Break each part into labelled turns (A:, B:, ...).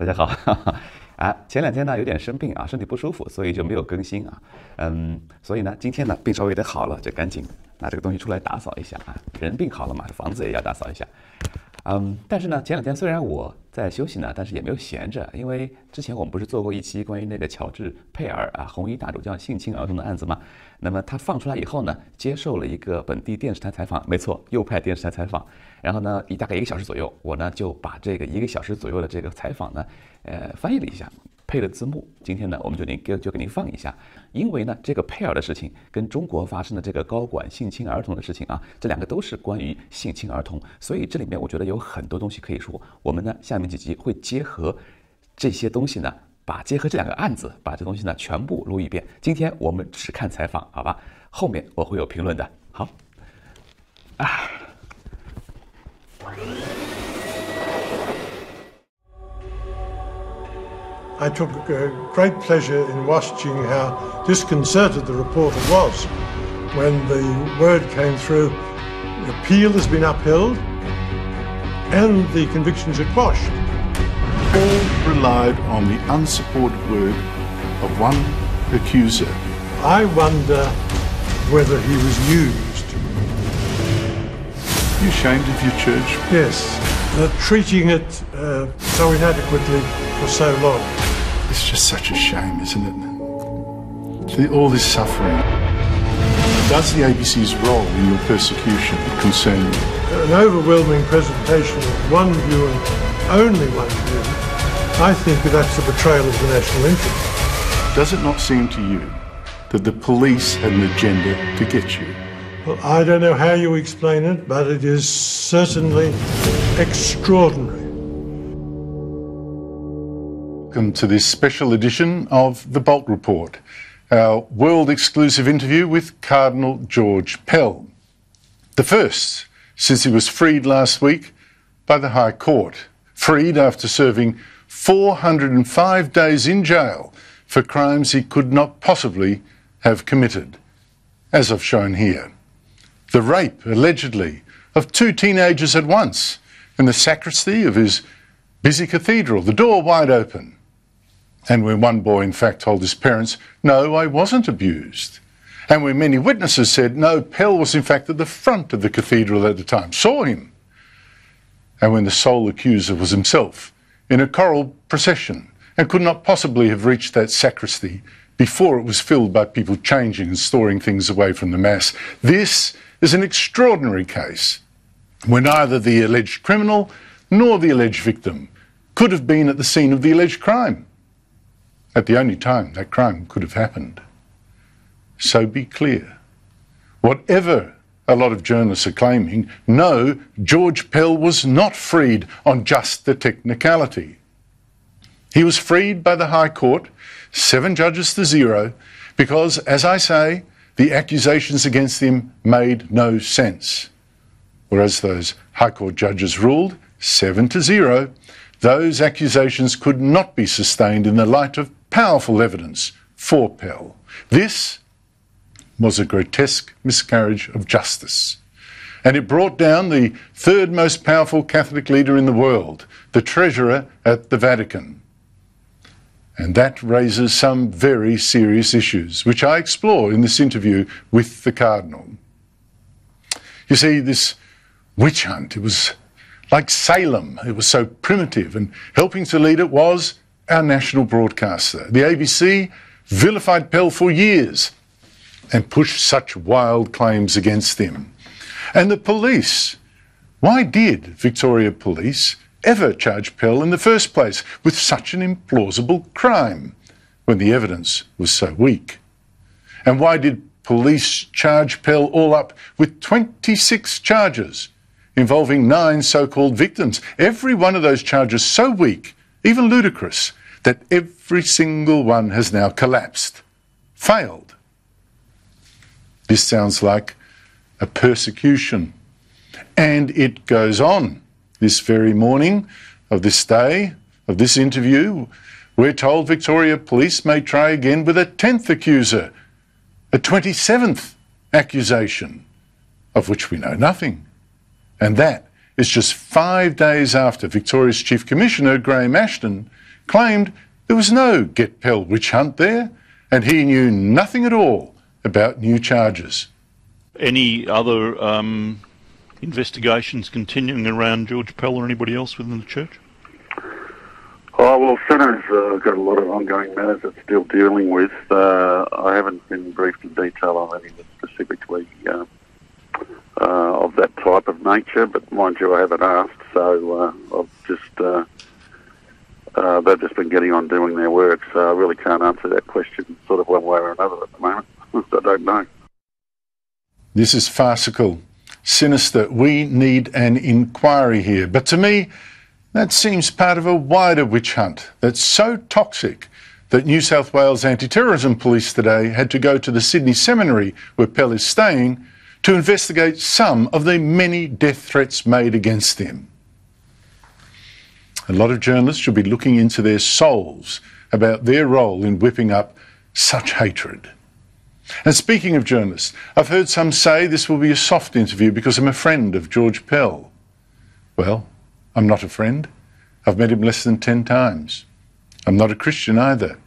A: 家好。前2天呢有点生病啊，身体不舒服，所以就没有更新啊。所以呢今天呢病稍微有点好了，就赶紧拿这个东西出来打扫一下啊。人病好了嘛，房子也要打扫一下。但是呢前2天虽然我在休息呢，但是也没有闲着，因为之前我们不是做过一期关于那个乔治佩尔红衣大主教性侵儿童的案子吗？那么他放出来以后呢，接受了一个本地电视台采访，没错，右派电视台采访。然后呢大概1个小时左右，我呢就把这个1个小时左右的这个采访呢翻译了一下，配了字幕。今天呢我们就给您放一下，因为呢这个佩尔的事情跟中国发生的这个高管性侵儿童的事情啊，这2个都是关于性侵儿童，所以这里面我觉得有很多东西可以说。我们呢下面几集会结合这些东西呢，结合这2个案子，把这东西呢全部录一遍。今天我们只看采访，好吧？后面我会有评论的。好
B: I took great pleasure in watching how disconcerted the reporter was when the word came through, the appeal has been upheld and the convictions are quashed.
C: All relied on the unsupported word of one accuser.
B: I wonder whether he was used.
C: Are you ashamed of your church?
B: Yes, treating it so inadequately for so long.
C: It's just such a shame, isn't it? All this suffering. Does the ABC's role in your persecution concern you?
B: An overwhelming presentation of one view and only one view, I think that's a betrayal of the national interest.
C: Does it not seem to you that the police had an agenda to get you?
B: Well, I don't know how you explain it, but it is certainly extraordinary.
C: Welcome to this special edition of The Bolt Report, our world-exclusive interview with Cardinal George Pell, the first since he was freed last week by the High Court, freed after serving 405 days in jail for crimes he could not possibly have committed, as I've shown here. The rape, allegedly, of 2 teenagers at once in the sacristy of his busy cathedral, the door wide open. And when one boy in fact told his parents, "No, I wasn't abused." And when many witnesses said, "No, Pell was in fact at the front of the cathedral at the time, saw him." And when the sole accuser was himself in a choral procession and could not possibly have reached that sacristy before it was filled by people changing and storing things away from the Mass. This is an extraordinary case where neither the alleged criminal nor the alleged victim could have been at the scene of the alleged crime, at the only time that crime could have happened. So be clear. Whatever a lot of journalists are claiming, no, George Pell was not freed on just a technicality. He was freed by the High Court, 7 judges to 0, because, as I say, the accusations against him made no sense. Whereas those High Court judges ruled 7 to 0, those accusations could not be sustained in the light of powerful evidence for Pell. This was a grotesque miscarriage of justice. And it brought down the 3rd most powerful Catholic leader in the world, the treasurer at the Vatican. And that raises some very serious issues, which I explore in this interview with the Cardinal. You see, this witch hunt, it was like Salem. It was so primitive, and helping to lead it was our national broadcaster. The ABC vilified Pell for years and pushed such wild claims against him. And the police, why did Victoria Police ever charge Pell in the first place with such an implausible crime when the evidence was so weak? And why did police charge Pell all up with 26 charges involving 9 so-called victims? Every one of those charges so weak, even ludicrous, that every single one has now collapsed, failed. This sounds like a persecution. And it goes on. This very morning of this day, of this interview, we're told Victoria Police may try again with a 10th accuser, a 27th accusation, of which we know nothing. And that is just 5 days after Victoria's Chief Commissioner, Graham Ashton, claimed there was no Get Pell witch hunt there, and he knew nothing at all about new charges.
D: Any other investigations continuing around George Pell or anybody else within the church?
E: Oh, well, Centre's got a lot of ongoing matters it's still dealing with. I haven't been briefed in detail on any specifically of that type of nature, but mind you, I haven't asked, so I've just... they've just been getting on doing their work, so I really can't answer that question sort of one way or another at the moment. I don't know.
C: This is farcical, sinister. We need an inquiry here. But to me, that seems part of a wider witch hunt that's so toxic that New South Wales Anti-Terrorism Police today had to go to the Sydney Seminary, where Pell is staying, to investigate some of the many death threats made against him. A lot of journalists should be looking into their souls about their role in whipping up such hatred. And speaking of journalists, I've heard some say this will be a soft interview because I'm a friend of George Pell. Well, I'm not a friend. I've met him less than 10 times. I'm not a Christian either.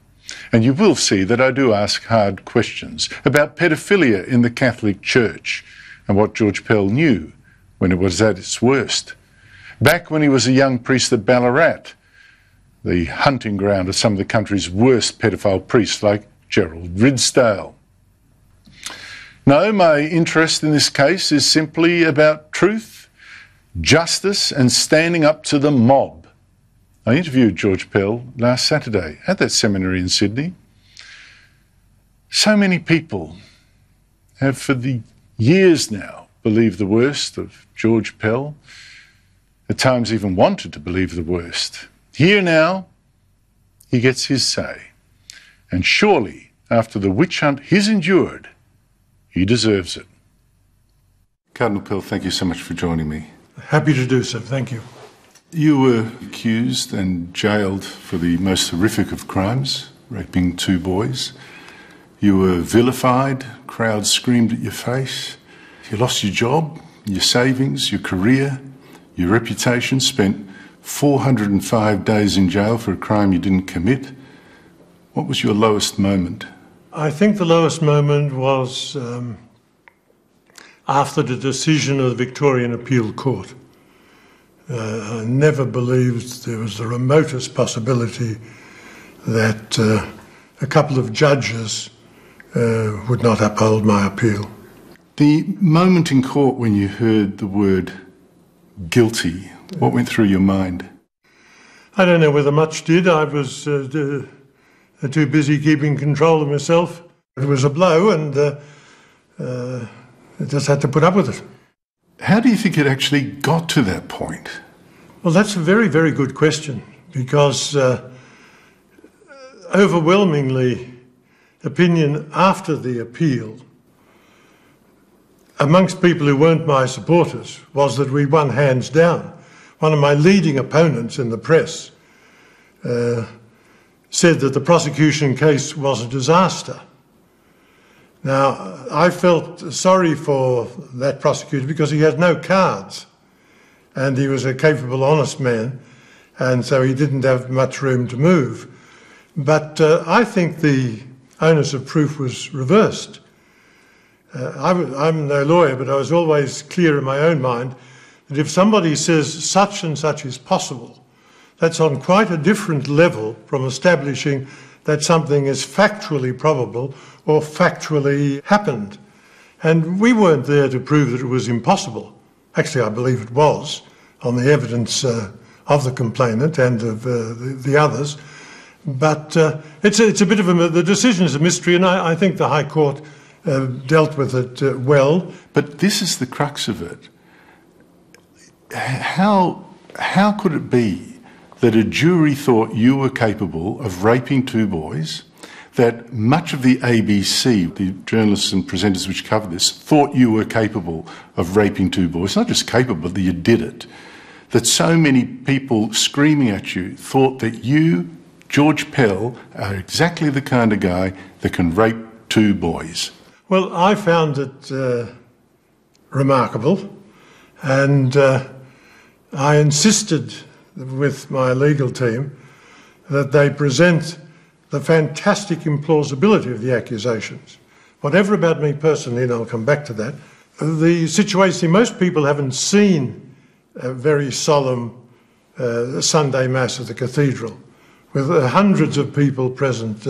C: And you will see that I do ask hard questions about pedophilia in the Catholic Church and what George Pell knew when it was at its worst. Back when he was a young priest at Ballarat, the hunting ground of some of the country's worst pedophile priests like Gerald Ridsdale. No, my interest in this case is simply about truth, justice and standing up to the mob. I interviewed George Pell last Saturday at that seminary in Sydney. So many people have for the years now believed the worst of George Pell, at times even wanted to believe the worst. Here now, he gets his say. And surely, after the witch hunt he's endured, he deserves it. Cardinal Pell, thank you so much for joining me.
B: Happy to do so, thank you.
C: You were accused and jailed for the most horrific of crimes, raping 2 boys. You were vilified, crowds screamed at your face. You lost your job, your savings, your career, your reputation, spent 405 days in jail for a crime you didn't commit. What was your lowest moment?
B: I think the lowest moment was after the decision of the Victorian Appeal Court. I never believed there was the remotest possibility that a couple of judges would not uphold my appeal.
C: The moment in court when you heard the word guilty, what went through your mind?
B: I don't know whether much did. I was too busy keeping control of myself. It was a blow and I just had to put up with it.
C: How do you think it actually got to that point?
B: Well, that's a very, very good question because overwhelmingly opinion after the appeal amongst people who weren't my supporters was that we won hands down. One of my leading opponents in the press said that the prosecution case was a disaster. Now, I felt sorry for that prosecutor because he had no cards and he was a capable, honest man, and so he didn't have much room to move. But I think the onus of proof was reversed. I'm no lawyer, but I was always clear in my own mind that if somebody says such and such is possible, that's on quite a different level from establishing that something is factually probable or factually happened. And we weren't there to prove that it was impossible. Actually, I believe it was, on the evidence of the complainant and of the others. But it's a bit of the decision is a mystery, and I think the High Court dealt with it well.
C: But this is the crux of it. How could it be that a jury thought you were capable of raping 2 boys, that much of the ABC, the journalists and presenters which cover this, thought you were capable of raping 2 boys, not just capable, that you did it, that so many people screaming at you thought that you, George Pell, are exactly the kind of guy that can rape 2 boys?
B: Well, I found it remarkable, and I insisted with my legal team that they present the fantastic implausibility of the accusations. Whatever about me personally, and I'll come back to that, the situation, most people haven't seen a very solemn Sunday Mass at the cathedral, with hundreds of people present,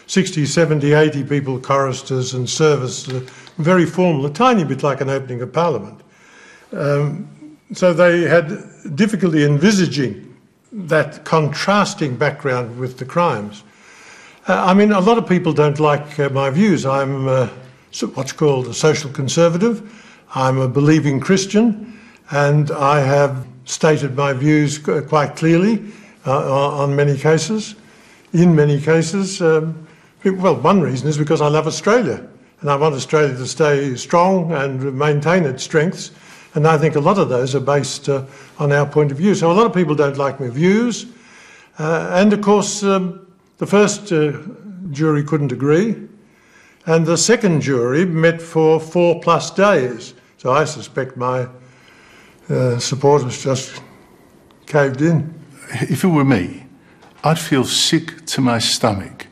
B: 60, 70, 80 people, choristers and service, very formal, a tiny bit like an opening of Parliament. So they had difficulty envisaging that contrasting background with the crimes. I mean, a lot of people don't like my views. I'm what's called a social conservative. I'm a believing Christian, and I have stated my views quite clearly on many cases. In many cases, well, one reason is because I love Australia, and I want Australia to stay strong and maintain its strengths. And I think a lot of those are based on our point of view. So a lot of people don't like my views. And of course, the first jury couldn't agree. And the second jury met for 4+ days. So I suspect my supporters just caved in.
C: If it were me, I'd feel sick to my stomach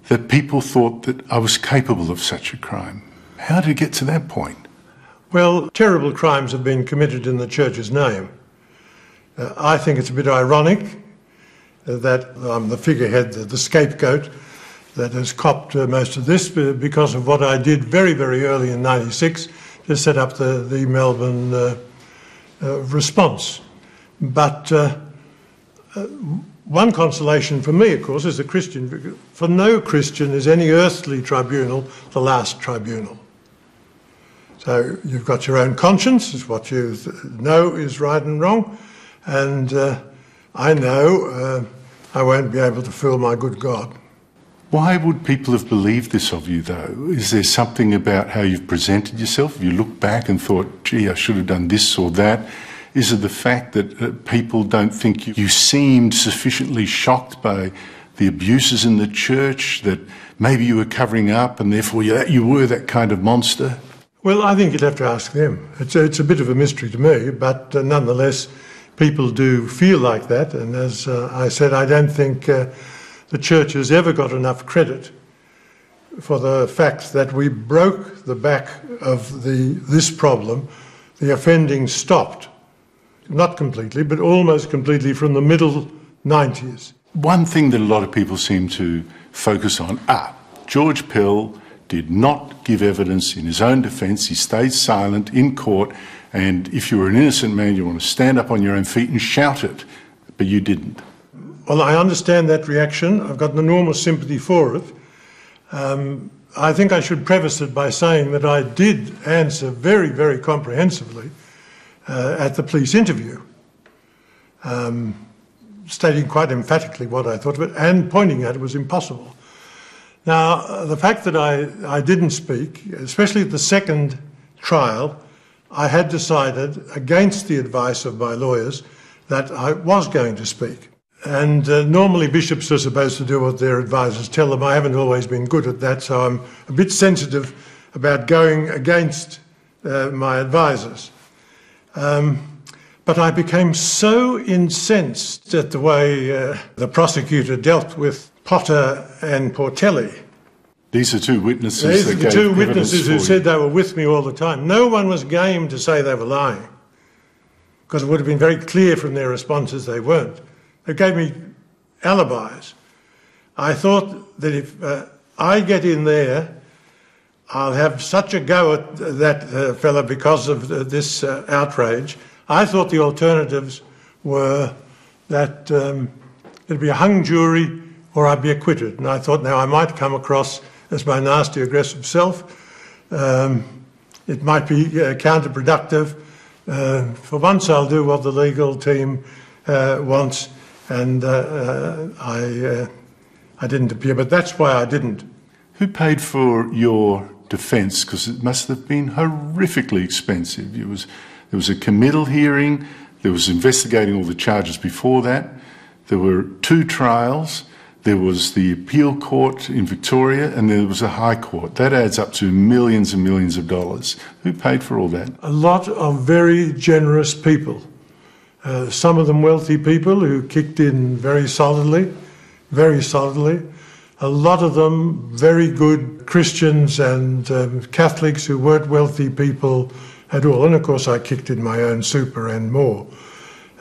C: that people thought that I was capable of such a crime. How did it get to that point?
B: Well, terrible crimes have been committed in the Church's name. I think it's a bit ironic that I'm the figurehead, the scapegoat that has copped most of this because of what I did very, very early in '96 to set up the Melbourne response. But one consolation for me, of course, as a Christian, for no Christian is any earthly tribunal the last tribunal. So you've got your own conscience, is what you know is right and wrong, and I know I won't be able to fool my good God.
C: Why would people have believed this of you, though? Is there something about how you've presented yourself? Have you looked back and thought, gee, I should have done this or that? Is it the fact that people don't think you seemed sufficiently shocked by the abuses in the church, that maybe you were covering up and therefore you were that kind of monster?
B: Well, I think you'd have to ask them. It's a bit of a mystery to me, but nonetheless, people do feel like that. And as I said, I don't think the church has ever got enough credit for the fact that we broke the back of this problem. The offending stopped, not completely, but almost completely from the middle 90s.
C: One thing that a lot of people seem to focus on, George Pell did not give evidence in his own defence. He stayed silent in court, and if you were an innocent man, you want to stand up on your own feet and shout it, but you didn't.
B: Well, I understand that reaction. I've got an enormous sympathy for it. I think I should preface it by saying that I did answer very, very comprehensively at the police interview, stating quite emphatically what I thought of it and pointing out it was impossible. Now, the fact that I didn't speak, especially at the second trial, I had decided, against the advice of my lawyers, that I was going to speak. And normally bishops are supposed to do what their advisors tell them. I haven't always been good at that, so I'm a bit sensitive about going against my advisors. But I became so incensed at the way the prosecutor dealt with Potter and Portelli.
C: These are two witnesses.
B: These are the two witnesses who said they were with me all the time. No one was game to say they were lying, because it would have been very clear from their responses they weren't. They gave me alibis. I thought that if I get in there, I'll have such a go at that fella because of this outrage. I thought the alternatives were that it'd be a hung jury or I'd be acquitted. And I thought, now I might come across as my nasty, aggressive self. It might be counterproductive. For once, I'll do what the legal team wants. And I didn't appear, but that's why I didn't.
C: Who paid for your defence? Because it must have been horrifically expensive. There was a committal hearing. There was investigating all the charges before that. There were 2 trials. There was the appeal court in Victoria, and there was a high court. That adds up to millions and millions of dollars. Who paid for all that?
B: A lot of very generous people Some of them wealthy people who kicked in very solidly, very solidly. A lot of them very good Christians and Catholics who weren't wealthy people at all. And of course I kicked in my own super and more.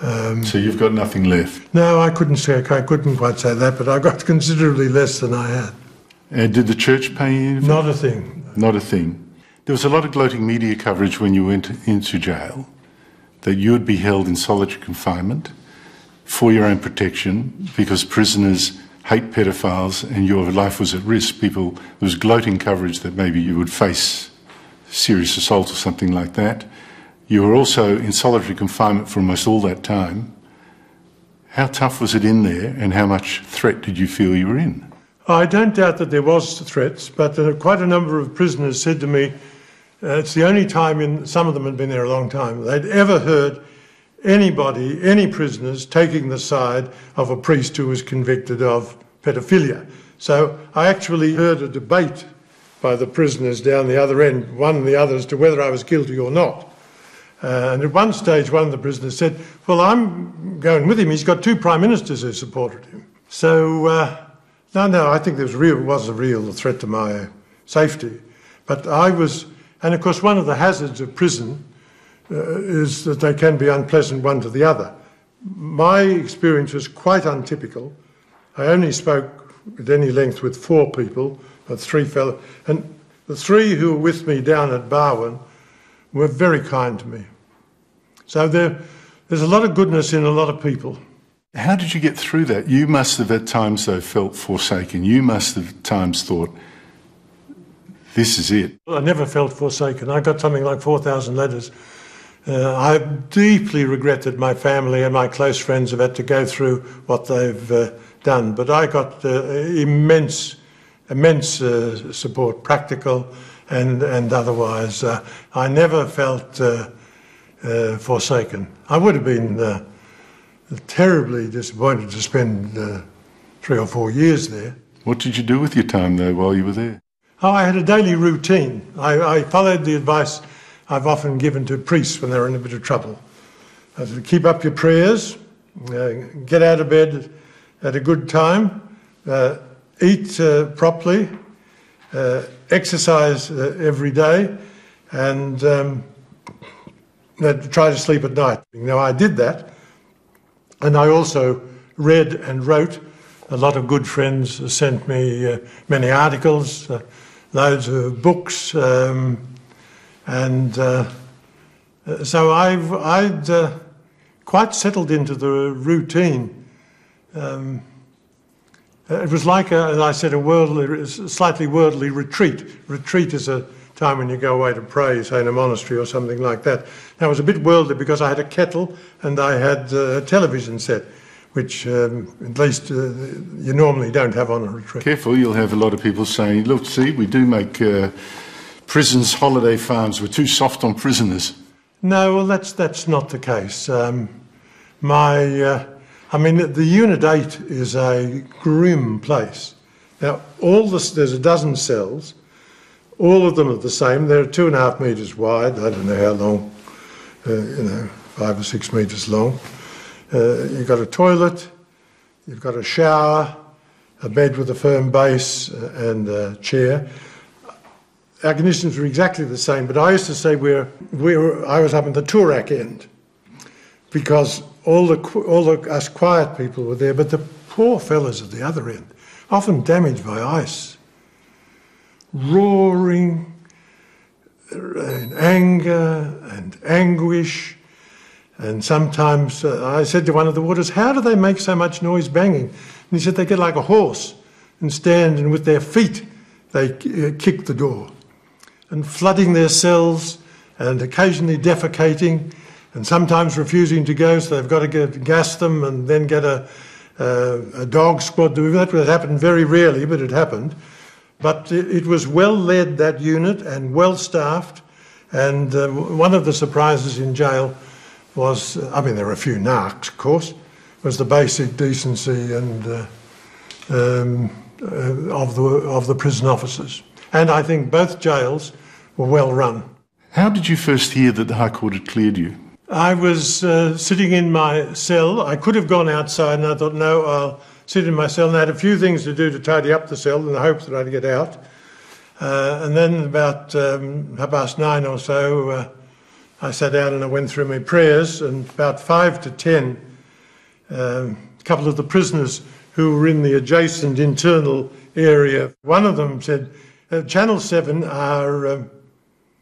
C: So you've got nothing left?
B: No, I couldn't quite say that, but I got considerably less than I had.
C: And did the church pay you?
B: Not a thing.
C: Not a thing. There was a lot of gloating media coverage when you went into jail that you would be held in solitary confinement for your own protection because prisoners hate pedophiles and your life was at risk. There was gloating coverage that maybe you would face serious assault or something like that. You were also in solitary confinement for almost all that time. How tough was it in there and how much threat did you feel you were in?
B: I don't doubt that there was threats, but quite a number of prisoners said to me, it's the only time, some of them had been there a long time, they'd ever heard anybody, any prisoners, taking the side of a priest who was convicted of pedophilia. So I actually heard a debate by the prisoners down the other end, one and the other, as to whether I was guilty or not. And at one stage, one of the prisoners said, well, I'm going with him. He's got 2 prime ministers who supported him. So, no, I think there was a real threat to my safety. But and of course, one of the hazards of prison is that they can be unpleasant one to the other. My experience was quite untypical. I only spoke at any length with 4 people, 3 fellows, and the 3 who were with me down at Barwon were very kind to me. So there's a lot of goodness in a lot of people.
C: How did you get through that? You must have at times, though, felt forsaken. You must have at times thought, this is it.
B: Well, I never felt forsaken. I got something like 4,000 letters. I deeply regret that my family and my close friends have had to go through what they've done, but I got immense support, practical and otherwise. I never felt forsaken. I would have been terribly disappointed to spend 3 or 4 years there.
C: What did you do with your time, though, while you were there?
B: Oh, I had a daily routine. I followed the advice I've often given to priests when they're in a bit of trouble. I said, keep up your prayers, get out of bed at a good time, eat properly, exercise every day, and try to sleep at night. Now, I did that, and I also read and wrote. A lot of good friends sent me many articles, loads of books, and so I'd quite settled into the routine. It was like, as I said, a slightly worldly retreat. Retreat is a time when you go away to pray, say in a monastery or something like that. Now, it was a bit worldly because I had a kettle and I had a television set, which at least you normally don't have on a retreat.
C: Careful, you'll have a lot of people saying, look, see, we do make prisons holiday farms. We're too soft on prisoners.
B: No, well, that's not the case. I mean, the Unit 8 is a grim place. Now, there's a dozen cells. All of them are the same. They're 2.5 metres wide. I don't know how long, 5 or 6 metres long. You've got a toilet, you've got a shower, a bed with a firm base and a chair. Our conditions were exactly the same, but I used to say I was up at the Toorak end because all us quiet people were there, but the poor fellas at the other end, often damaged by ice, roaring in anger and anguish. And sometimes I said to one of the warders, how do they make so much noise banging? And he said, they get like a horse and stand and with their feet they kick the door. And flooding their cells and occasionally defecating and sometimes refusing to go, so they've got to gas them and then get a dog squad to do that. It happened very rarely, but it happened. But it was well led, that unit, and well staffed. And one of the surprises in jail was, I mean, there were a few narcs, of course, was the basic decency and of the prison officers. And I think both jails were well run.
C: How did you first hear that the High Court had cleared you?
B: I was sitting in my cell. I could have gone outside, and I thought, no, I'll sit in my cell. And I had a few things to do to tidy up the cell in the hope that I'd get out. And then about 9:30 or so, I sat down and I went through my prayers, and about 5 to 10, a couple of the prisoners who were in the adjacent internal area, one of them said, Channel 7 are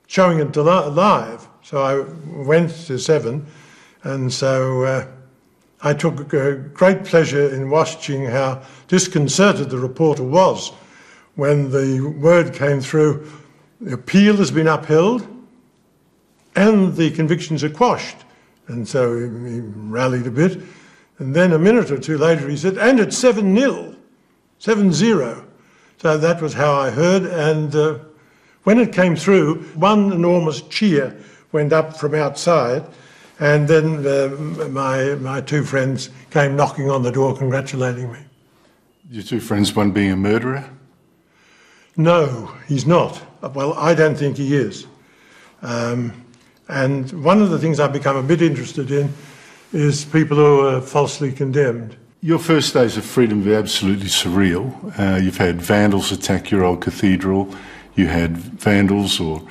B: showing it live. So I went to 7, and so I took great pleasure in watching how disconcerted the reporter was when the word came through, the appeal has been upheld and the convictions are quashed. And so he rallied a bit. And then a minute or two later he said, and it's 7-0, 7-0. So that was how I heard. And when it came through, one enormous cheer went up from outside. And then my two friends came knocking on the door congratulating me.
C: Your two friends, one being a murderer?
B: No, he's not. Well, I don't think he is. And one of the things I've become a bit interested in is people who are falsely condemned.
C: Your first days of freedom were absolutely surreal. You've had vandals attack your old cathedral. You had vandals or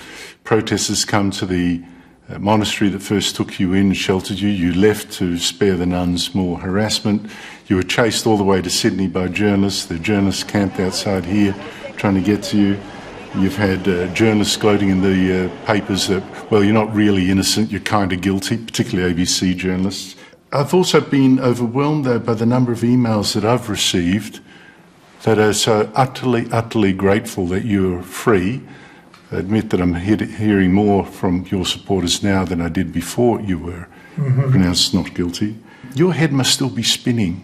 C: protesters come to the monastery that first took you in, sheltered you. You left to spare the nuns more harassment. You were chased all the way to Sydney by journalists. The journalists camped outside here trying to get to you. You've had journalists gloating in the papers that, well, you're not really innocent, you're kind of guilty, particularly ABC journalists. I've also been overwhelmed, though, by the number of emails that I've received that are so utterly grateful that you're free. I admit that I'm hearing more from your supporters now than I did before you were pronounced not guilty. Your head must still be spinning.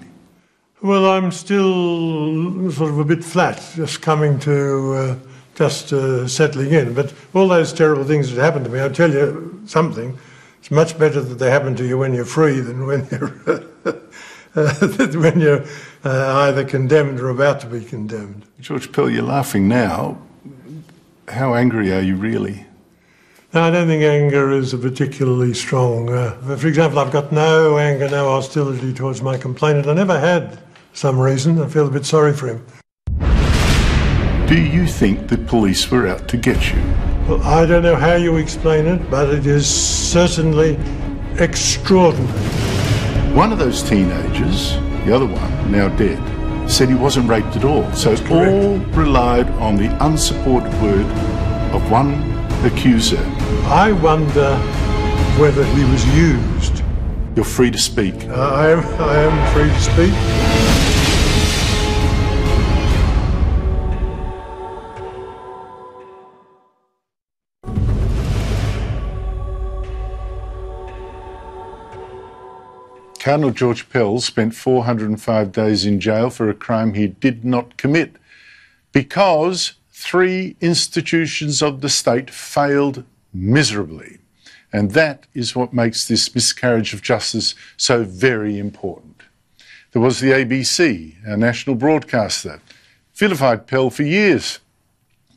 B: Well, I'm still sort of a bit flat, just coming to, settling in. But all those terrible things that happened to me, I'll tell you something, it's much better that they happen to you when you're free than when you're either condemned or about to be condemned.
C: George Pell, you're laughing now. How angry are you really?
B: No, I don't think anger is a particularly strong... for example, I've got no anger, no hostility towards my complainant. I never had, for some reason. I feel a bit sorry for him.
C: Do you think the police were out to get you?
B: Well, I don't know how you explain it, but it is certainly extraordinary.
C: One of those teenagers, the other one, now dead, said he wasn't raped at all. So all relied on the unsupported word of one accuser.
B: I wonder whether he was used.
C: You're free to speak.
B: I am free to speak.
C: Cardinal George Pell spent 405 days in jail for a crime he did not commit because 3 institutions of the state failed miserably. And that is what makes this miscarriage of justice so very important. There was the ABC, our national broadcaster, vilified Pell for years,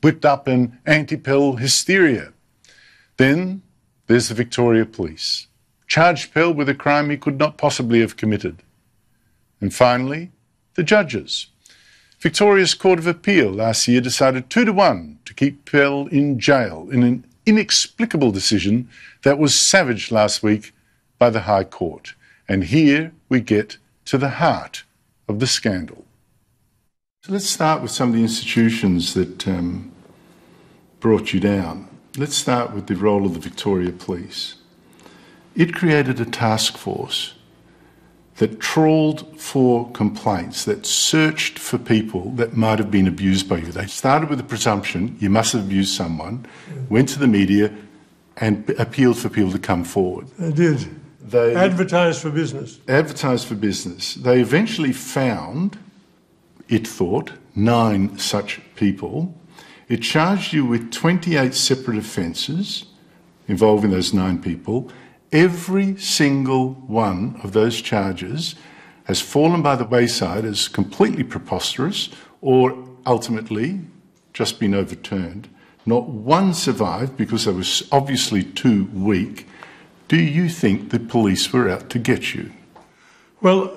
C: whipped up an anti-Pell hysteria. Then there's the Victoria Police, charged Pell with a crime he could not possibly have committed. And finally, the judges. Victoria's Court of Appeal last year decided 2-1 to keep Pell in jail in an inexplicable decision that was savaged last week by the High Court. And here we get to the heart of the scandal. So let's start with some of the institutions that brought you down. Let's start with the role of the Victoria Police. It created a task force that trawled for complaints, that searched for people that might have been abused by you. They started with the presumption you must have abused someone, went to the media and appealed for people to come forward.
B: They did. They advertised for business.
C: Advertised for business. They eventually found, it thought, 9 such people. It charged you with 28 separate offences involving those 9 people. Every single one of those charges has fallen by the wayside as completely preposterous or ultimately just been overturned. Not one survived because they were obviously too weak. Do you think the police were out to get you?
B: Well,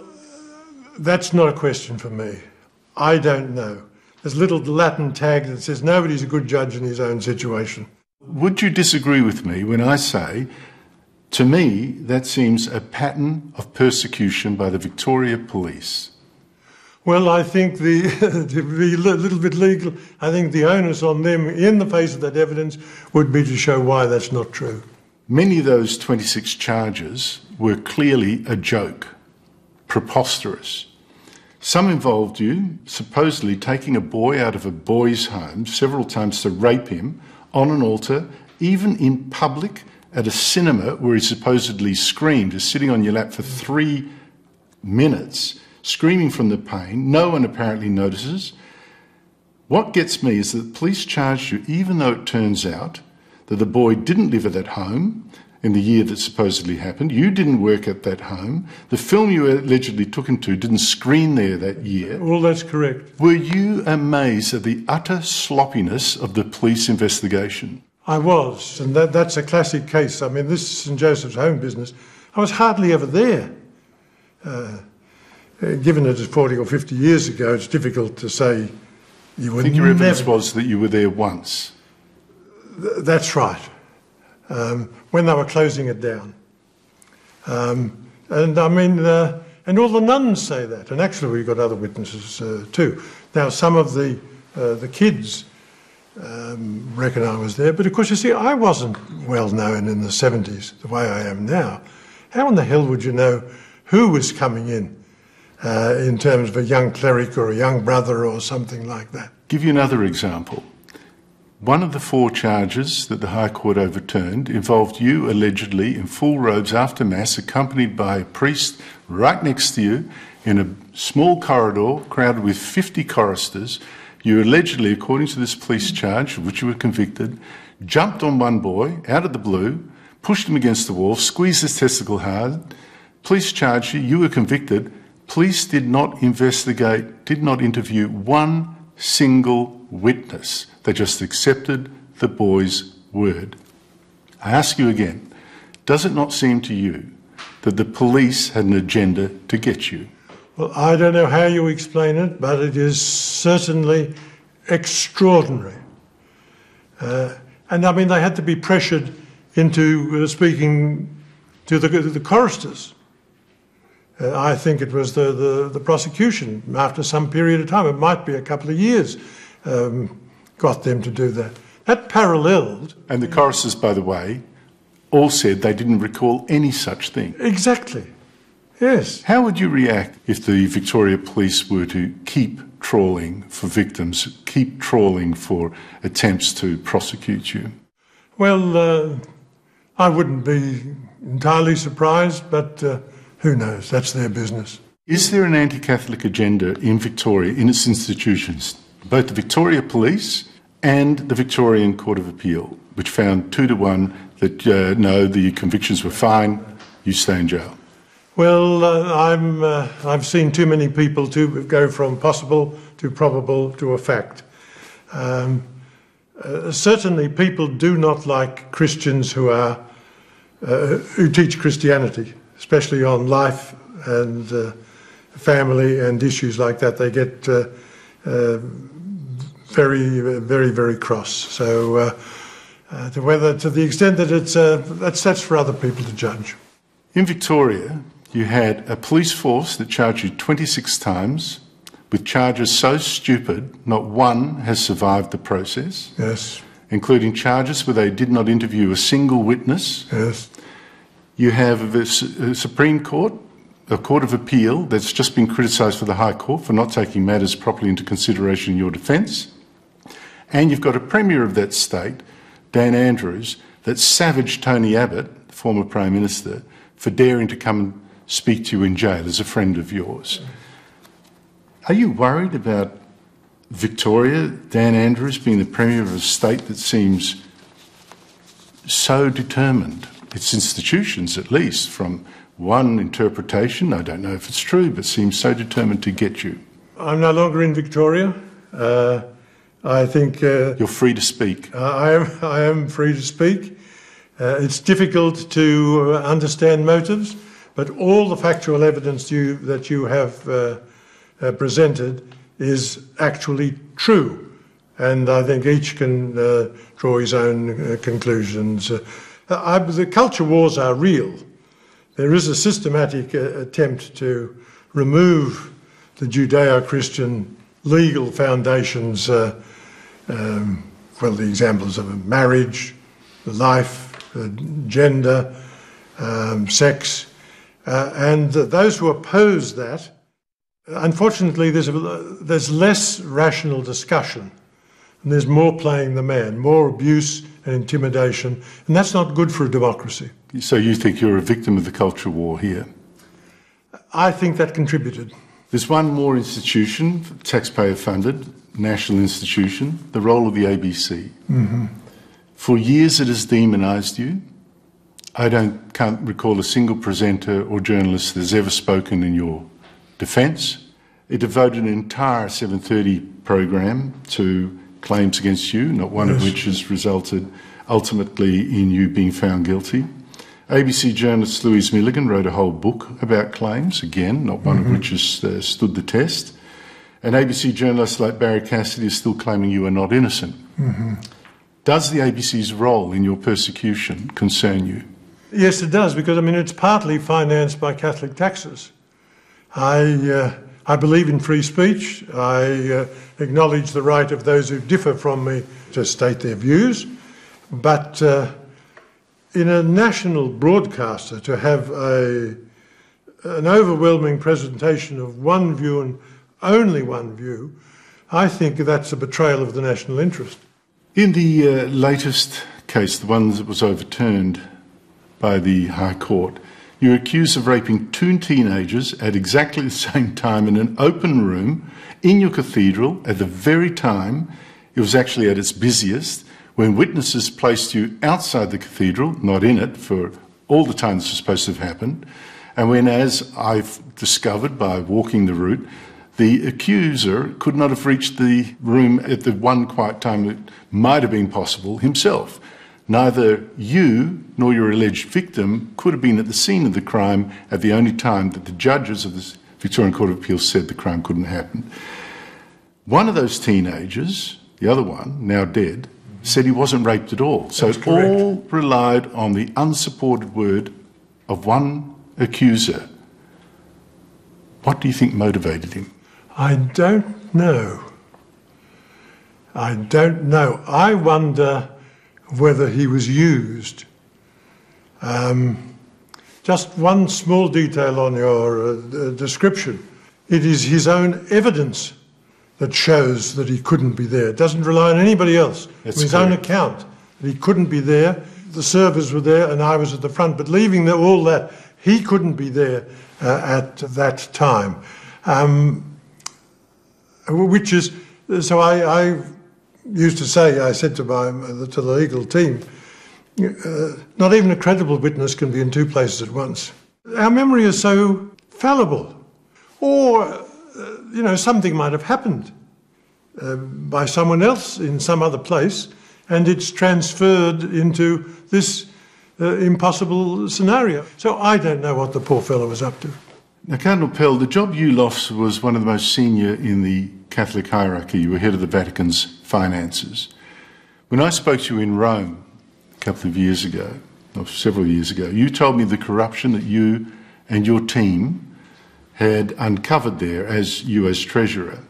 B: that's not a question for me. I don't know. There's a little Latin tag that says nobody's a good judge in his own situation.
C: Would you disagree with me when I say, to me, that seems a pattern of persecution by the Victoria Police?
B: Well, I think to be a little bit legal, I think the onus on them in the face of that evidence would be to show why that's not true.
C: Many of those 26 charges were clearly a joke, preposterous. Some involved you supposedly taking a boy out of a boys' home several times to rape him on an altar, even in public at a cinema where he supposedly screamed, is sitting on your lap for 3 minutes, screaming from the pain. No one apparently notices. What gets me is that the police charged you, even though it turns out that the boy didn't live at that home in the year that supposedly happened. You didn't work at that home. The film you allegedly took him to didn't screen there that year.
B: Well, that's correct.
C: Were you amazed at the utter sloppiness of the police investigation?
B: I was, and that's a classic case. I mean, this is St Joseph's Home business. I was hardly ever there. Given it is 40 or 50 years ago, it's difficult to say you were
C: I think your evidence was that you were there once.
B: That's right. When they were closing it down. And I mean, and all the nuns say that. And actually we've got other witnesses too. Now some of the kids reckon I was there. But of course, you see, I wasn't well known in the 70s the way I am now. How in the hell would you know who was coming in terms of a young cleric or a young brother or something like that?
C: Give you another example. One of the 4 charges that the High Court overturned involved you allegedly in full robes after Mass, accompanied by a priest right next to you in a small corridor crowded with 50 choristers. You allegedly, according to this police charge, of which you were convicted, jumped on one boy out of the blue, pushed him against the wall, squeezed his testicle hard. Police charged you, you were convicted. Police did not investigate, did not interview one single witness. They just accepted the boy's word. I ask you again, does it not seem to you that the police had an agenda to get you?
B: Well, I don't know how you explain it, but it is certainly extraordinary. And I mean, they had to be pressured into speaking to the choristers. I think it was the prosecution, after some period of time, it might be a couple of years, got them to do that. That paralleled...
C: And the choristers, by the way, all said they didn't recall any such thing.
B: Exactly, yes.
C: How would you react if the Victoria Police were to keep trawling for victims, keep trawling for attempts to prosecute you?
B: Well, I wouldn't be entirely surprised, but who knows? That's their business.
C: Is there an anti-Catholic agenda in Victoria, in its institutions, both the Victoria Police and the Victorian Court of Appeal, which found 2-1 that no, the convictions were fine, you stay in jail?
B: Well, I've seen too many people to go from possible to probable to a fact. Certainly, people do not like Christians who teach Christianity, especially on life and family and issues like that. They get very cross. So, to the extent that it's that's for other people to judge.
C: In Victoria, you had a police force that charged you 26 times with charges so stupid not one has survived the process.
B: Yes.
C: Including charges where they did not interview a single witness.
B: Yes.
C: You have a Supreme Court, a Court of Appeal that's just been criticised for the High Court for not taking matters properly into consideration in your defence. And you've got a Premier of that state, Dan Andrews, that savaged Tony Abbott, the former Prime Minister, for daring to come and speak to you in jail as a friend of yours. Are you worried about Victoria, Dan Andrews, being the Premier of a state that seems so determined, its institutions at least, from one interpretation, I don't know if it's true, but seems so determined to get you?
B: I'm no longer in Victoria. I think...
C: You're free to speak.
B: I am free to speak. It's difficult to understand motives, but all the factual evidence that you have presented is actually true. And I think each can draw his own conclusions. The culture wars are real. There is a systematic attempt to remove the Judeo-Christian legal foundations, well, the examples of marriage, life, gender, sex, and those who oppose that, unfortunately, there's less rational discussion. And there's more playing the man, more abuse and intimidation, and that's not good for a democracy.
C: So you think you're a victim of the culture war here?
B: I think that contributed.
C: There's one more institution, taxpayer-funded, national institution, the role of the ABC. Mm-hmm. For years it has demonised you. I can't recall a single presenter or journalist that has ever spoken in your defence. It devoted an entire 7:30 program to claims against you, not one of which has resulted ultimately in you being found guilty. ABC journalist Louise Milligan wrote a whole book about claims, again, not one of which has stood the test. And ABC journalists like Barry Cassidy are still claiming you are not innocent. Mm-hmm. Does the ABC's role in your persecution concern you?
B: Yes, it does, because, I mean, it's partly financed by Catholic taxes. I believe in free speech. I acknowledge the right of those who differ from me to state their views. But in a national broadcaster, to have an overwhelming presentation of one view and only one view, I think that's a betrayal of the national interest.
C: In the latest case, the one that was overturned by the High Court, you're accused of raping 2 teenagers at exactly the same time in an open room in your cathedral at the very time it was actually at its busiest, when witnesses placed you outside the cathedral, not in it, for all the time this was supposed to have happened, and when, as I've discovered by walking the route, the accuser could not have reached the room at the one quiet time that might have been possible himself. Neither you nor your alleged victim could have been at the scene of the crime at the only time that the judges of the Victorian Court of Appeal said the crime couldn't happen. One of those teenagers, the other one, now dead, said he wasn't raped at all. So it all relied on the unsupported word of one accuser. What do you think motivated him?
B: I don't know. I don't know. I wonder whether he was used. Just one small detail on your description. It is his own evidence that shows that he couldn't be there. It doesn't rely on anybody else.
C: That's
B: his own account that he couldn't be there. The servers were there and I was at the front, but leaving all that, he couldn't be there at that time. Which is, so I used to say, I said to the legal team, not even a credible witness can be in 2 places at once. Our memory is so fallible. Or, something might have happened by someone else in some other place, and it's transferred into this impossible scenario. So I don't know what the poor fellow was up to.
C: Now, Cardinal Pell, the job you lost was one of the most senior in the Catholic hierarchy. You were head of the Vatican's finances. When I spoke to you in Rome a couple of years ago, or several years ago, you told me the corruption that you and your team had uncovered there as you as treasurer.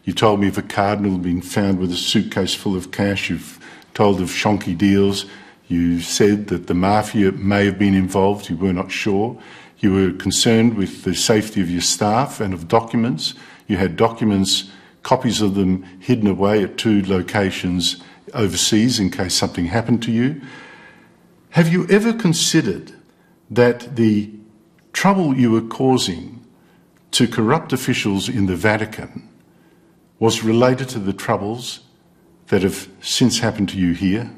C: You told me if a cardinal had been found with a suitcase full of cash. You've told of shonky deals. You said that the mafia may have been involved. You were not sure. You were concerned with the safety of your staff and of documents. You had documents, copies of them, hidden away at 2 locations overseas in case something happened to you. Have you ever considered that the trouble you were causing to corrupt officials in the Vatican was related to the troubles that have since happened to you here?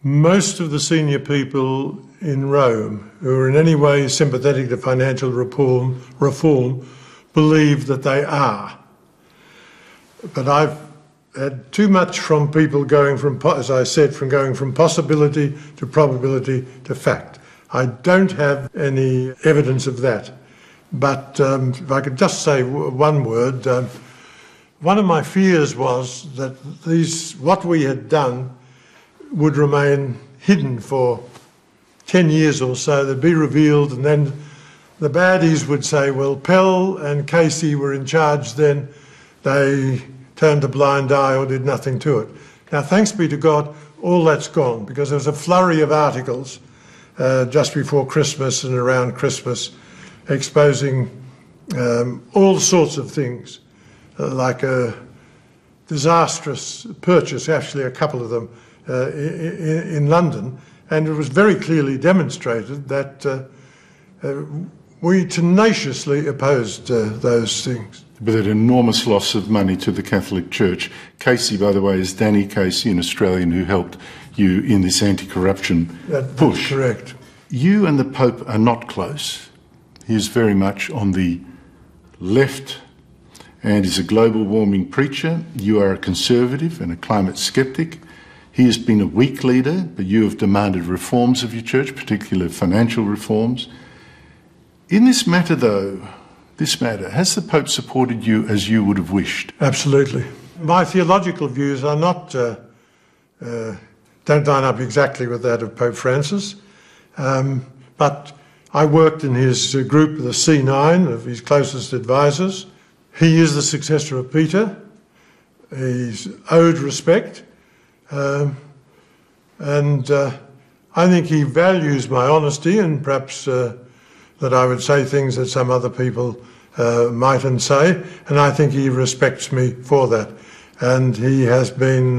B: Most of the senior people in Rome who are in any way sympathetic to financial reform believe that they are. But I've had too much from people going from, as I said, from going from possibility to probability to fact. I don't have any evidence of that. But if I could just say one word, one of my fears was that what we had done would remain hidden for 10 years or so. They'd be revealed, and then the baddies would say, well, Pell and Casey were in charge then. They turned a blind eye or did nothing to it. Now, thanks be to God, all that's gone, because there was a flurry of articles just before Christmas and around Christmas exposing all sorts of things, like a disastrous purchase, actually a couple of them, in London. And it was very clearly demonstrated that we tenaciously opposed those things.
C: With an enormous loss of money to the Catholic Church. Casey, by the way, is Danny Casey, an Australian who helped you in this anti-corruption push.
B: That's correct.
C: You and the Pope are not close. He is very much on the left and is a global warming preacher. You are a conservative and a climate sceptic. He has been a weak leader, but you have demanded reforms of your church, particularly financial reforms. In this matter, though, has the Pope supported you as you would have wished?
B: Absolutely. My theological views are not, don't line up exactly with that of Pope Francis, but I worked in his group, the C9, of his closest advisors. He is the successor of Peter. He's owed respect. And I think he values my honesty, and perhaps that I would say things that some other people mightn't say, and I think he respects me for that. And he has been,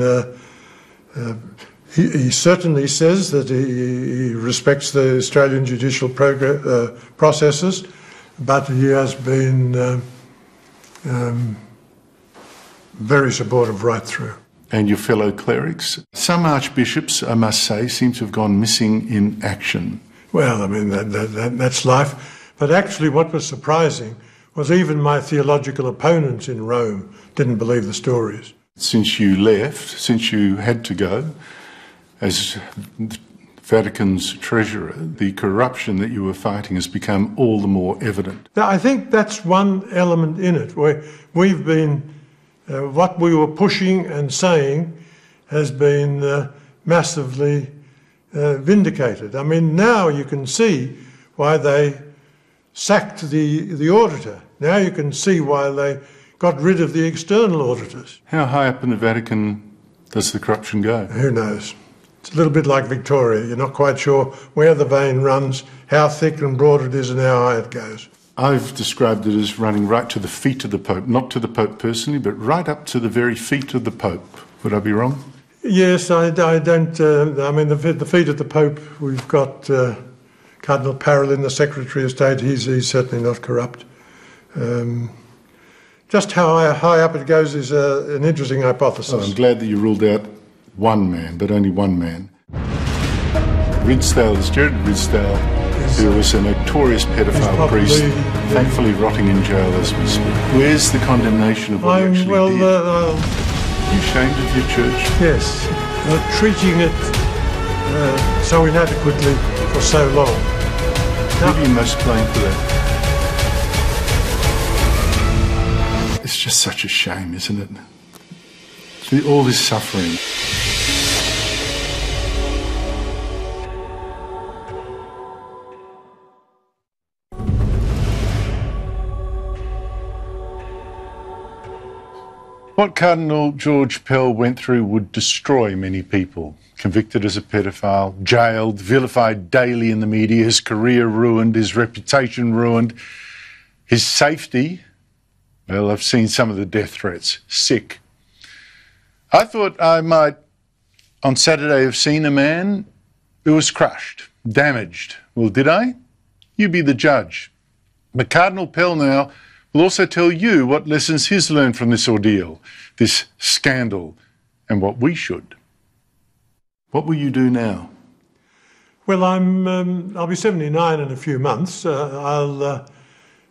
B: he certainly says that he respects the Australian judicial processes, but he has been very supportive right through.
C: And your fellow clerics? Some archbishops, I must say, seem to have gone missing in action.
B: Well, I mean, that's life. But actually what was surprising was even my theological opponents in Rome didn't believe the stories.
C: Since you left, since you had to go, as Vatican's treasurer, the corruption that you were fighting has become all the more evident.
B: Now, I think that's one element in it, where we've been, what we were pushing and saying has been massively vindicated. I mean, now you can see why they sacked the auditor. Now you can see why they got rid of the external auditors.
C: How high up in the Vatican does the corruption go?
B: Who knows? It's a little bit like Victoria. You're not quite sure where the vein runs, how thick and broad it is, and how high it goes.
C: I've described it as running right to the feet of the Pope, not to the Pope personally, but right up to the very feet of the Pope. Would I be wrong?
B: Yes, I don't. I mean, the feet of the Pope, we've got Cardinal Parolin, the Secretary of State. He's certainly not corrupt. Just how high up it goes is an interesting hypothesis.
C: Oh, I'm glad that you ruled out one man, but only one man. Ridsdale is Jared Ridsdale, who was a notorious pedophile priest, thankfully rotting in jail as we speak. Where's the condemnation of what he actually did? Are you ashamed of your church?
B: Yes, treating it so inadequately for so long.
C: Who do you most blame for that? It's just such a shame, isn't it? All this suffering. What Cardinal George Pell went through would destroy many people. Convicted as a pedophile, jailed, vilified daily in the media, his career ruined, his reputation ruined, his safety. Well, I've seen some of the death threats. Sick. I thought I might, on Saturday, have seen a man who was crushed, damaged. Well, did I? You be the judge. But Cardinal Pell now will also tell you what lessons he's learned from this ordeal, this scandal, and what we should. What will you do now?
B: Well, I'll be 79 in a few months.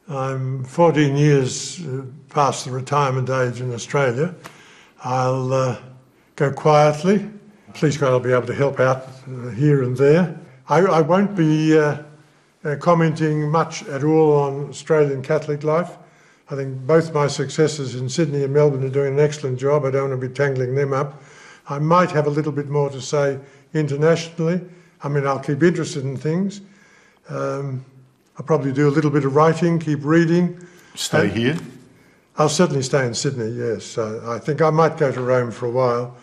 B: I'm 14 years past the retirement age in Australia. I'll go quietly. Please God, I'll be able to help out here and there. I won't be commenting much at all on Australian Catholic life. I think both my successors in Sydney and Melbourne are doing an excellent job. I don't want to be tangling them up. I might have a little bit more to say internationally. I mean, I'll keep interested in things. I'll probably do a little bit of writing, keep reading.
C: Stay here?
B: I'll certainly stay in Sydney, yes. I think I might go to Rome for a while.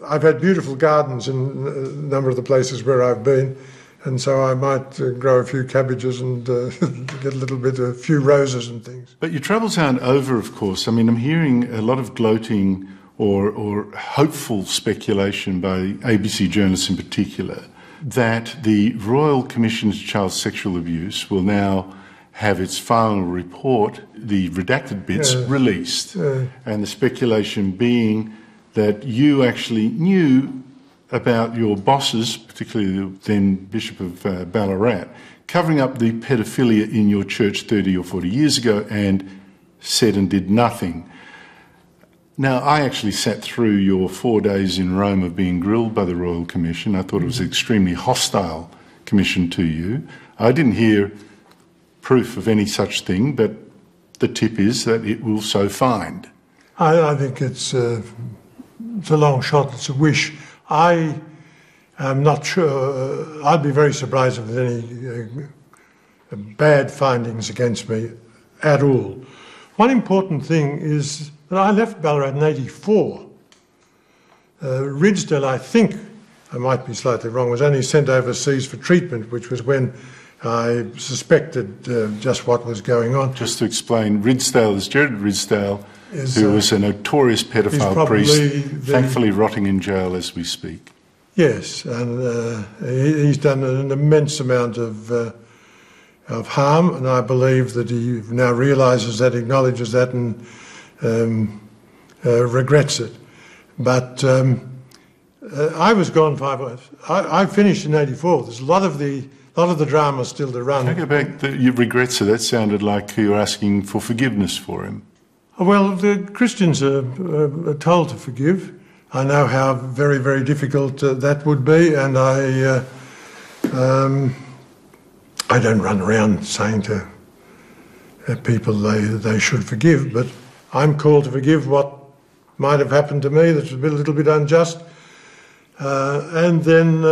B: I've had beautiful gardens in a number of the places where I've been, and so I might grow a few cabbages and get a few roses and things.
C: But your troubles aren't over, of course. I mean, I'm hearing a lot of gloating or hopeful speculation by ABC journalists in particular that the Royal Commission into Child Sexual Abuse will now have its final report, the redacted bits, released. And the speculation being that you actually knew about your bosses, particularly the then Bishop of Ballarat, covering up the pedophilia in your church 30 or 40 years ago and said and did nothing. Now, I actually sat through your 4 days in Rome of being grilled by the Royal Commission. I thought it was an extremely hostile commission to you. I didn't hear proof of any such thing, but the tip is that it will so find.
B: I think it's a long shot, it's a wish. I am not sure. I'd be very surprised if there's any bad findings against me at all. One important thing is that I left Ballarat in 1984. Ridsdale, I think, I might be slightly wrong, was only sent overseas for treatment, which was when I suspected just what was going on.
C: Just to explain, Ridsdale is Jared Ridsdale, who was a notorious pedophile priest, thankfully rotting in jail as we speak.
B: Yes, and he's done an immense amount of harm, and I believe that he now realises that, acknowledges that, and regrets it. But I was gone 5 years. I finished in 1984. There's a lot of the drama still to run.
C: Can I go back? Your regrets, so that sounded like you're asking for forgiveness for him.
B: Well, the Christians are told to forgive. I know how very, very difficult that would be, and I don't run around saying to people they should forgive, but I'm called to forgive what might have happened to me that's a little bit unjust. And then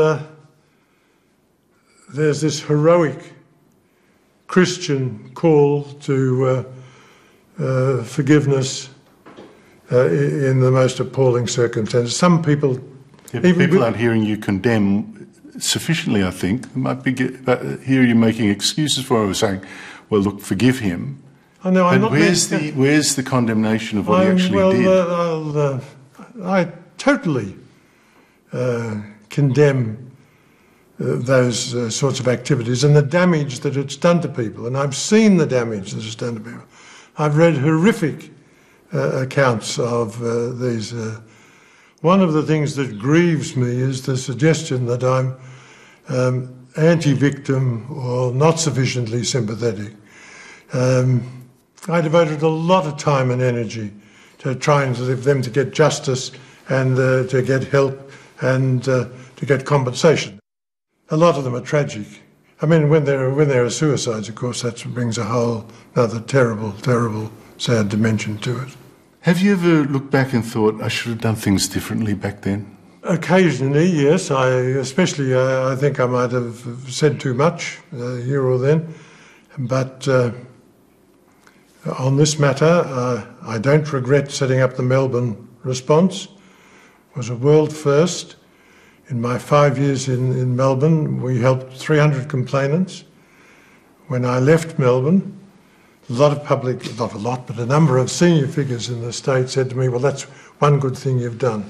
B: there's this heroic Christian call to forgiveness in the most appalling circumstances. Some people...
C: Yeah, people aren't hearing you condemn sufficiently, I think. They might be hear you making excuses for it, or saying, well, look, forgive him.
B: I know, I'm not...
C: Where's the condemnation of what he actually did?
B: I totally condemn those sorts of activities and the damage that it's done to people. And I've seen the damage that it's done to people. I've read horrific accounts of these. One of the things that grieves me is the suggestion that I'm anti-victim or not sufficiently sympathetic. I devoted a lot of time and energy to trying for them to get justice and to get help and to get compensation. A lot of them are tragic. I mean, when there are suicides, of course, that brings a whole another terrible, terrible, sad dimension to it.
C: Have you ever looked back and thought, I should have done things differently back then?
B: Occasionally, yes. Especially, I think I might have said too much here or then. But on this matter, I don't regret setting up the Melbourne response. It was a world first. In my 5 years in Melbourne, we helped 300 complainants. When I left Melbourne, a lot of public, not a lot, but a number of senior figures in the state said to me, well, that's one good thing you've done.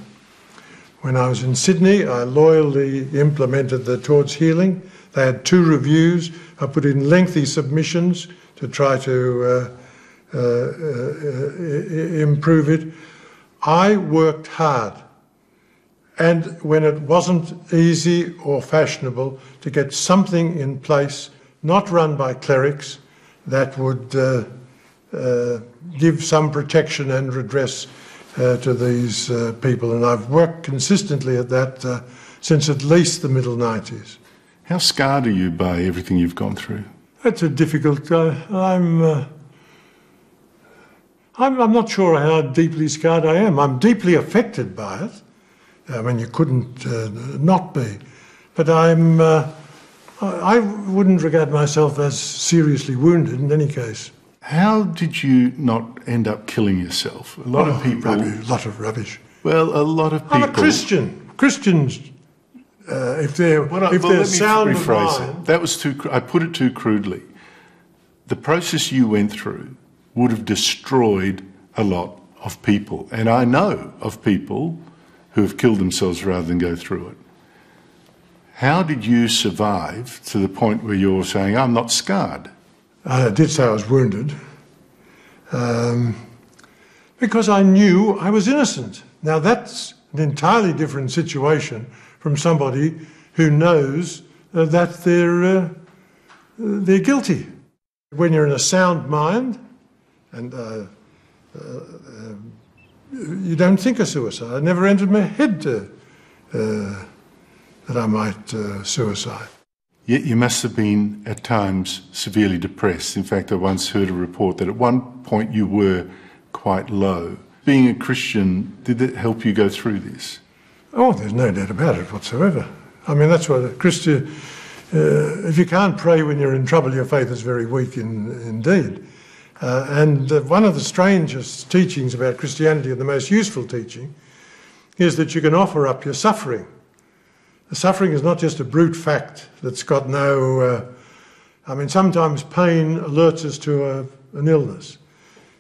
B: When I was in Sydney, I loyally implemented the Towards Healing. They had 2 reviews. I put in lengthy submissions to try to improve it. I worked hard. And when it wasn't easy or fashionable, to get something in place, not run by clerics, that would give some protection and redress to these people, and I've worked consistently at that since at least the middle 90s.
C: How scarred are you by everything you've gone through?
B: That's a difficult. I'm not sure how deeply scarred I am. I'm deeply affected by it. I mean, you couldn't not be. But I wouldn't regard myself as seriously wounded in any case.
C: How did you not end up killing yourself? A lot of people...
B: A lot of rubbish.
C: Well, a lot of people...
B: I'm a Christian. Christians, if they're sound of mind...
C: That was too... I put it too crudely. The process you went through would have destroyed a lot of people. And I know of people who have killed themselves rather than go through it. How did you survive to the point where you're saying, I'm not scarred?
B: I did say I was wounded because I knew I was innocent. Now that's an entirely different situation from somebody who knows that they're guilty. When you're in a sound mind and you don't think of suicide. It never entered my head that I might suicide.
C: Yet you must have been, at times, severely depressed. In fact, I once heard a report that at one point you were quite low. Being a Christian, did it help you go through this?
B: Oh, there's no doubt about it whatsoever. I mean, that's what a Christian... if you can't pray when you're in trouble, your faith is very weak indeed. And one of the strangest teachings about Christianity, and the most useful teaching, is that you can offer up your suffering. The suffering is not just a brute fact that's got no... I mean, sometimes pain alerts us to an illness.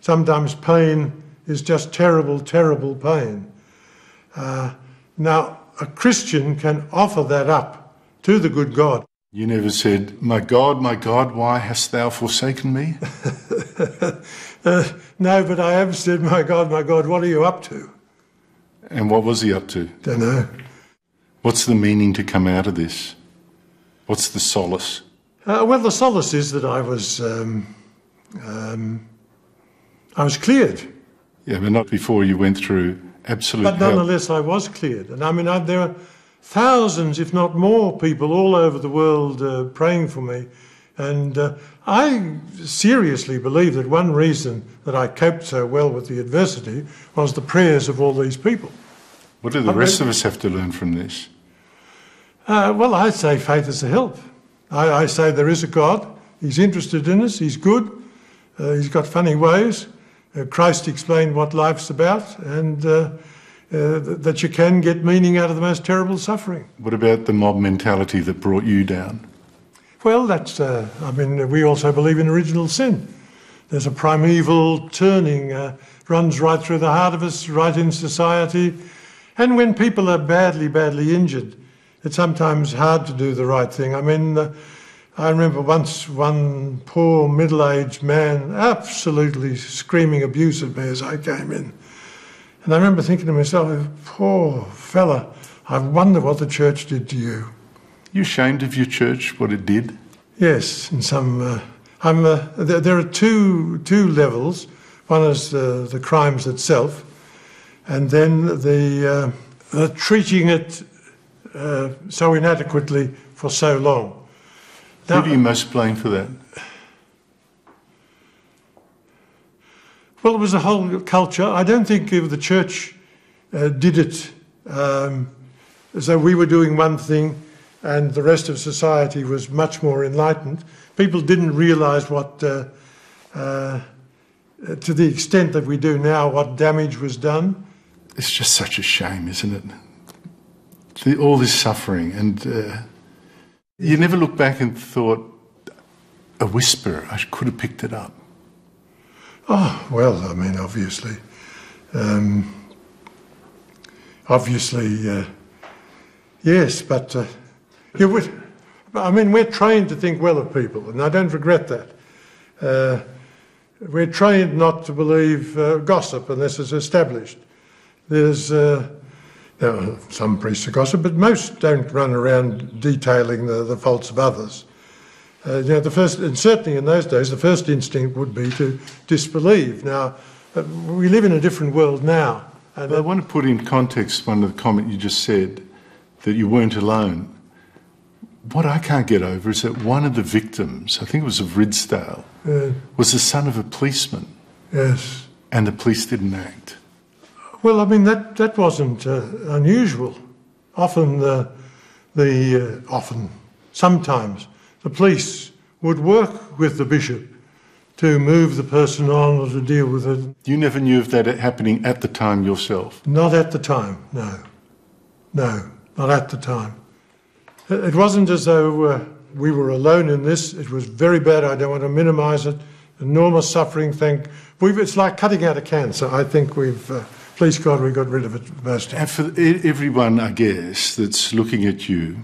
B: Sometimes pain is just terrible, terrible pain. Now, a Christian can offer that up to the good God.
C: You never said, my God, why hast thou forsaken me?
B: No, but I have said, my God, what are you up to?
C: And what was he up to?
B: Don't know.
C: What's the meaning to come out of this? What's the solace?
B: Well, the solace is that I was cleared.
C: Yeah, but not before you went through absolute hell.
B: But nonetheless, I was cleared. And I mean, there are thousands, if not more, people all over the world praying for me. And I seriously believe that one reason that I coped so well with the adversity was the prayers of all these people.
C: What do the rest of us have to learn from this?
B: Well, I say faith is a help. I say there is a God. He's interested in us. He's good. He's got funny ways. Christ explained what life's about, and that you can get meaning out of the most terrible suffering.
C: What about the mob mentality that brought you down?
B: Well, that's, I mean, we also believe in original sin. There's a primeval turning, runs right through the heart of us, right in society. And when people are badly, badly injured, it's sometimes hard to do the right thing. I mean, I remember once one poor middle-aged man absolutely screaming abuse at me as I came in. And I remember thinking to myself, poor fella, I wonder what the church did to you.
C: You ashamed of your church, what it did?
B: Yes, in some... there are two levels. One is the crimes itself, and then the treating it so inadequately for so long.
C: Who do you most blame for that?
B: Well, it was the whole culture. I don't think the church did it as though we were doing one thing and the rest of society was much more enlightened. People didn't realise what, to the extent that we do now, what damage was done.
C: It's just such a shame, isn't it? All this suffering, and you never look back and thought, a whisper, I could have picked it up.
B: Oh, well, I mean, obviously. Yes, but I mean, we're trained to think well of people, and I don't regret that. We're trained not to believe gossip unless it's established. There's some priests are gossip, but most don't run around detailing the faults of others. You know, and certainly in those days, the first instinct would be to disbelieve. Now, we live in a different world now.
C: I want to put in context one of the comment you just said, that you weren't alone. What I can't get over is that one of the victims, I think it was of Ridsdale, was the son of a policeman.
B: Yes.
C: And the police didn't act.
B: Well, I mean, that wasn't unusual. Sometimes the police would work with the bishop to move the person on or to deal with it.
C: You never knew of that happening at the time yourself?
B: Not at the time, no. No, not at the time. It wasn't as though we were alone in this. It was very bad. I don't want to minimise it. Enormous suffering. It's like cutting out a cancer. I think please God, we got rid of it most.
C: And for everyone, I guess, that's looking at you,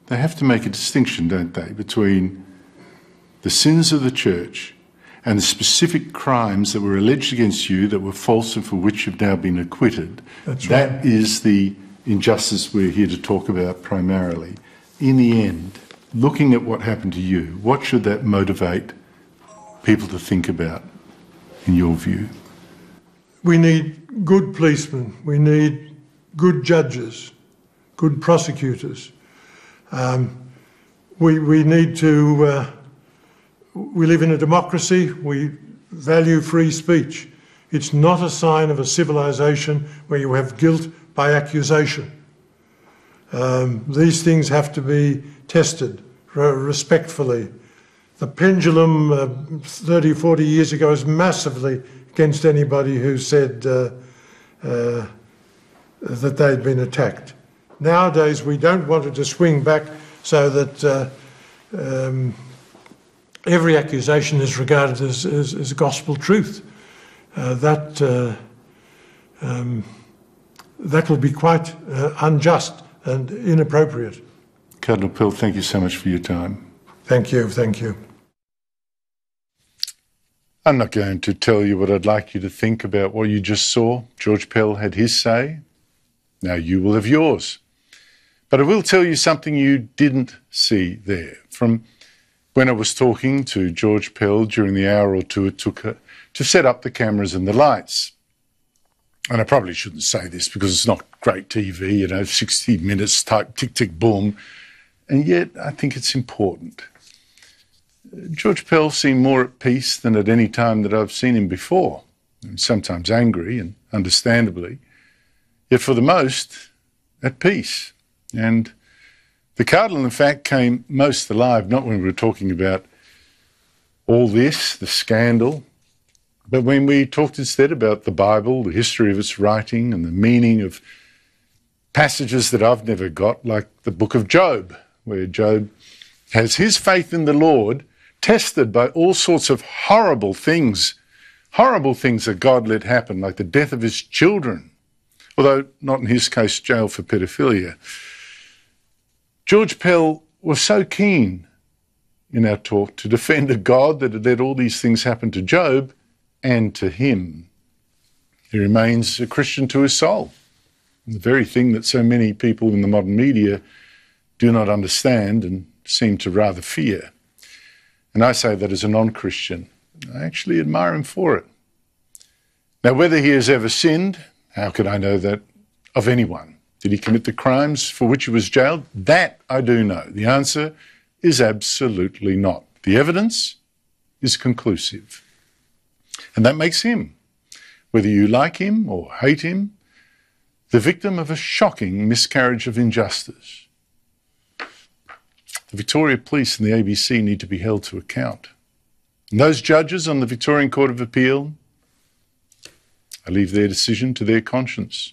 C: they have to make a distinction, don't they, between the sins of the church and the specific crimes that were alleged against you that were false and for which you've now been acquitted.
B: That's right.
C: That is the injustice we're here to talk about primarily. In the end, looking at what happened to you, what should that motivate people to think about, in your view?
B: We need good policemen. We need good judges, good prosecutors. We need to... we live in a democracy. We value free speech. It's not a sign of a civilization where you have guilt by accusation. These things have to be tested respectfully. The pendulum 30, 40 years ago is massively against anybody who said that they'd been attacked. Nowadays, we don't want it to swing back so that every accusation is regarded as gospel truth. That will be quite unjust and inappropriate.
C: Cardinal Pell, thank you so much for your time.
B: Thank you, thank you.
C: I'm not going to tell you what I'd like you to think about what you just saw. George Pell had his say. Now you will have yours. But I will tell you something you didn't see there. From when I was talking to George Pell during the hour or two it took to set up the cameras and the lights. And I probably shouldn't say this because it's not great TV, 60 minutes type tick, tick, boom. And yet I think it's important. George Pell seemed more at peace than at any time that I've seen him before, and sometimes angry, and understandably, yet for the most, at peace. And the Cardinal, in fact, came most alive, not when we were talking about all this, the scandal, but when we talked instead about the Bible, the history of its writing, and the meaning of passages that I've never got, like the book of Job, where Job has his faith in the Lord tested by all sorts of horrible things that God let happen, like the death of his children, although not in his case jail for pedophilia. George Pell was so keen in our talk to defend a God that had let all these things happen to Job and to him. He remains a Christian to his soul, the very thing that so many people in the modern media do not understand and seem to rather fear. And I say that as a non-Christian. I actually admire him for it. Now, whether he has ever sinned, how could I know that of anyone? Did he commit the crimes for which he was jailed? That I do know. The answer is absolutely not. The evidence is conclusive. And that makes him, whether you like him or hate him, the victim of a shocking miscarriage of injustice. The Victoria Police and the ABC need to be held to account. And those judges on the Victorian Court of Appeal, I leave their decision to their conscience.